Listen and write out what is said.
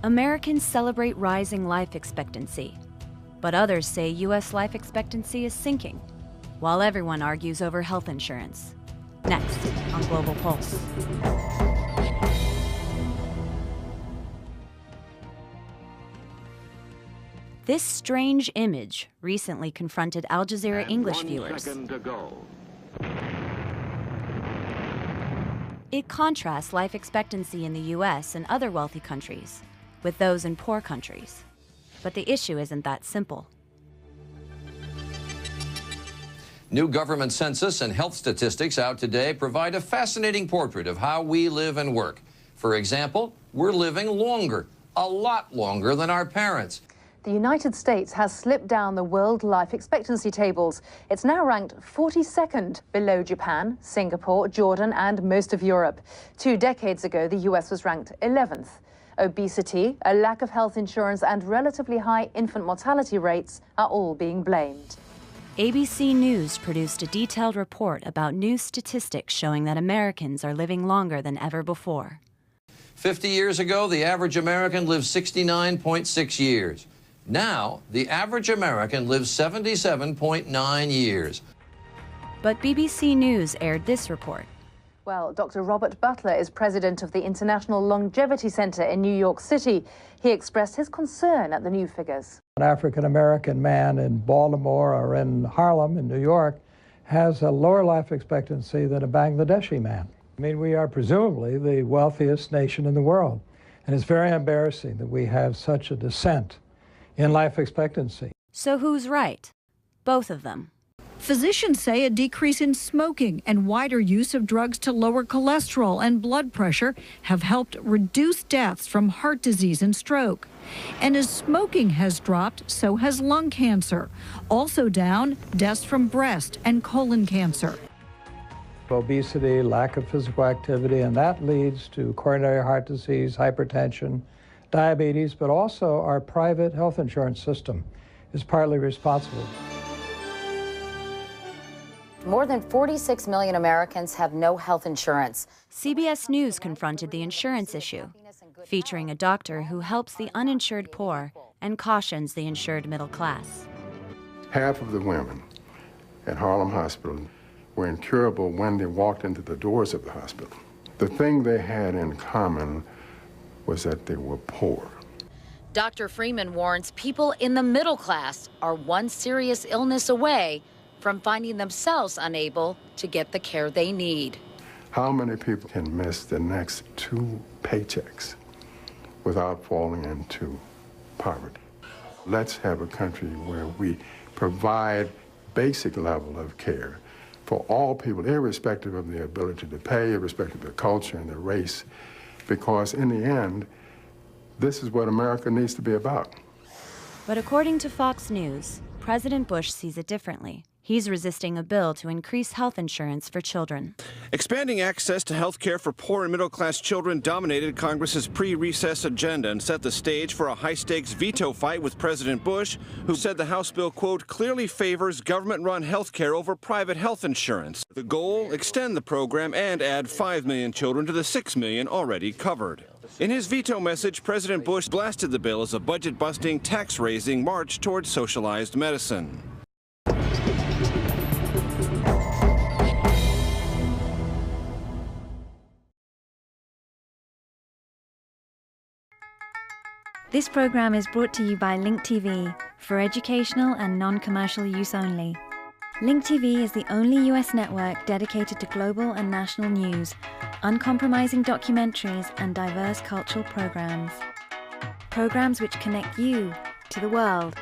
Americans celebrate rising life expectancy, but others say U.S. life expectancy is sinking, while everyone argues over health insurance. Next on Global Pulse. This strange image recently confronted Al Jazeera English viewers. It contrasts life expectancy in the U.S. and other wealthy countries with those in poor countries. But the issue isn't that simple. New government census and health statistics out today provide a fascinating portrait of how we live and work. For example, we're living longer, a lot longer than our parents. The United States has slipped down the world life expectancy tables. It's now ranked 42nd below Japan, Singapore, Jordan, and most of Europe. 2 decades ago, the US was ranked 11th. Obesity, a lack of health insurance, and relatively high infant mortality rates are all being blamed. ABC News produced a detailed report about new statistics showing that Americans are living longer than ever before. 50 years ago, the average American lived 69.6 years. Now, the average American lives 77.9 years. But BBC News aired this report. Well, Dr. Robert Butler is president of the International Longevity Center in New York City. He expressed his concern at the new figures. An African-American man in Baltimore or in Harlem in New York has a lower life expectancy than a Bangladeshi man. I mean, we are presumably the wealthiest nation in the world. And it's very embarrassing that we have such a descent in life expectancy. So who's right? Both of them. Physicians say a decrease in smoking and wider use of drugs to lower cholesterol and blood pressure have helped reduce deaths from heart disease and stroke. And as smoking has dropped, so has lung cancer. Also down, deaths from breast and colon cancer. Obesity, lack of physical activity, and that leads to coronary heart disease, hypertension, diabetes, but also our private health insurance system is partly responsible. More than 46 million Americans have no health insurance. CBS News confronted the insurance issue, featuring a doctor who helps the uninsured poor and cautions the insured middle class. Half of the women at Harlem Hospital were incurable when they walked into the doors of the hospital. The thing they had in common was that they were poor. Dr. Freeman warns people in the middle class are one serious illness away from finding themselves unable to get the care they need. How many people can miss the next 2 paychecks without falling into poverty? Let's have a country where we provide basic level of care for all people, irrespective of their ability to pay, irrespective of their culture and their race, because in the end, this is what America needs to be about. But according to Fox News, President Bush sees it differently. He's resisting a bill to increase health insurance for children. Expanding access to health care for poor and middle-class children dominated Congress's pre-recess agenda and set the stage for a high-stakes veto fight with President Bush, who said the House bill, quote, clearly favors government-run health care over private health insurance. The goal, extend the program and add 5 million children to the 6 million already covered. In his veto message, President Bush blasted the bill as a budget-busting, tax-raising march towards socialized medicine. This program is brought to you by Link TV for educational and non-commercial use only. Link TV is the only US network dedicated to global and national news, uncompromising documentaries, and diverse cultural programs. Programs which connect you to the world.